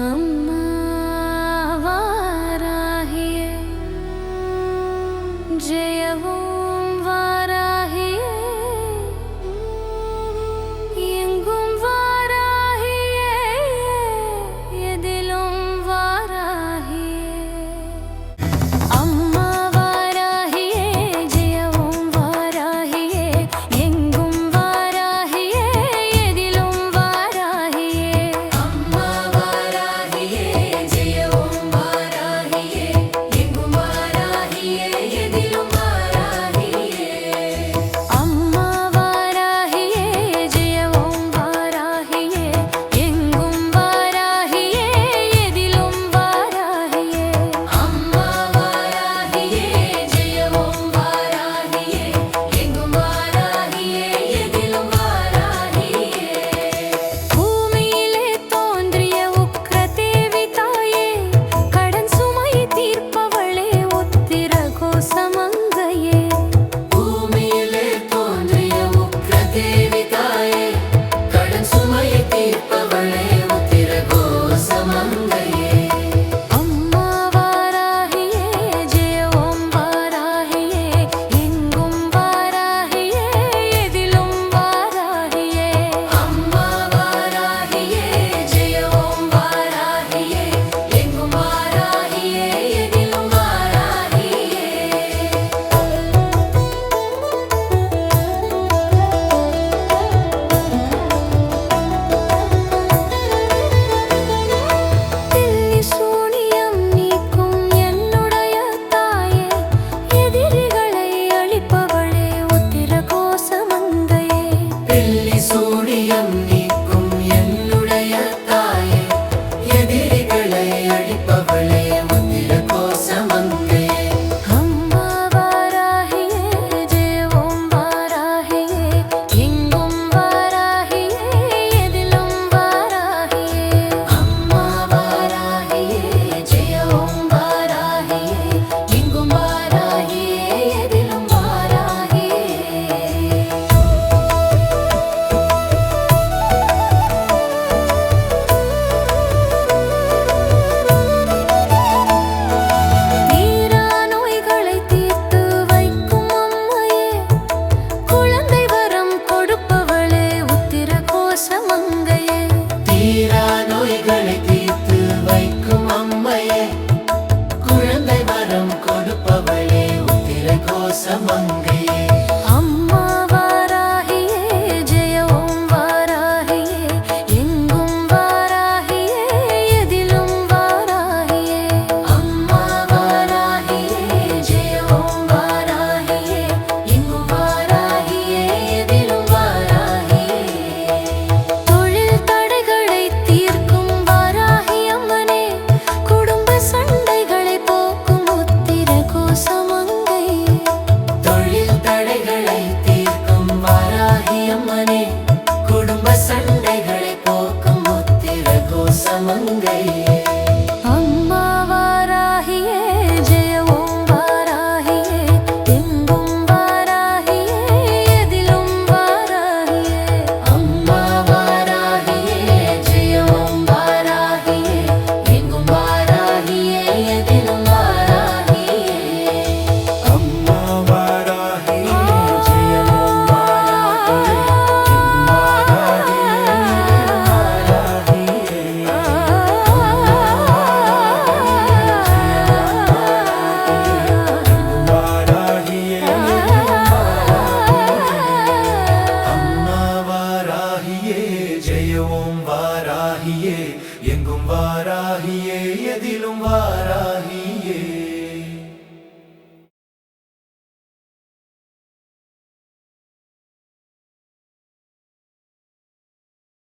अम्मा वाराहिये जयवों वाराहिये एंगुम वाराहिये एदिलुम वाराहिये अम्मा वाराहिये जयवों वाराहिये एंगुम वाराहिये एदिलुम वाराहिये अम्मा वाराहिये जयवों वाराहिये एंगुम वाराहिये एदिलुम वाराहिये अम्मा वाराहिये जयवों वाराहिये एंगुम वाराहिये एदिलुम वाराहिये अम्मा वाराहिये जयवों वाराहिये एंगुम वाराहिये एदिलुम वाराहिये பூமியிலே தோன்றிய உக்கிரதேவி தாயே கடன் சுமை தீர்ப்பவளே உத்திர கோசமங்கையே பூமியிலே தோன்றிய உக்கிரதேவி தாயே கடன் சுமை தீர்ப்பவளே உத்திர கோசமங்கையே அம்மா வாராகியே ஜெயவோம் வாராகியே எங்கும் வாராகியே எதிலும் வாராகியே அம்மா வாராகியே ஜெயவோம் வாராகியே எங்கும் வாராகியே எதிலும் வாராகியே தில்லி சூனியம் நீக்கும் என்னுடைய தாயே எதிரிகளை அழிப்பவளே உத்திர கோசமங்கையே தில்லி சூனியம் நீக்கும் என்னுடைய தாயே எதிரிகளை அழிப்பவளே உத்திர கோசமங்கையே அம்மா வாராகியே ஜெயவோம் வாராகியே எங்கும் வாராகியே எதிலும் வாராகியே அம்மா வாராகியே ஜெயவோம் வாராகியே எங்கும் வாராகியே எதிலும் வாராகியே தீரா நோய்களை தீர்த்து வைக்கும் அம்மையே குழந்தை வரம் கொடுப்பவளே உத்திர கோசமங்கையே தீரா நோய்களை தீர்த்து வைக்கும் அம்மையே குழந்தை வரம் கொடுப்பவளே உத்திர கோசமங்கையே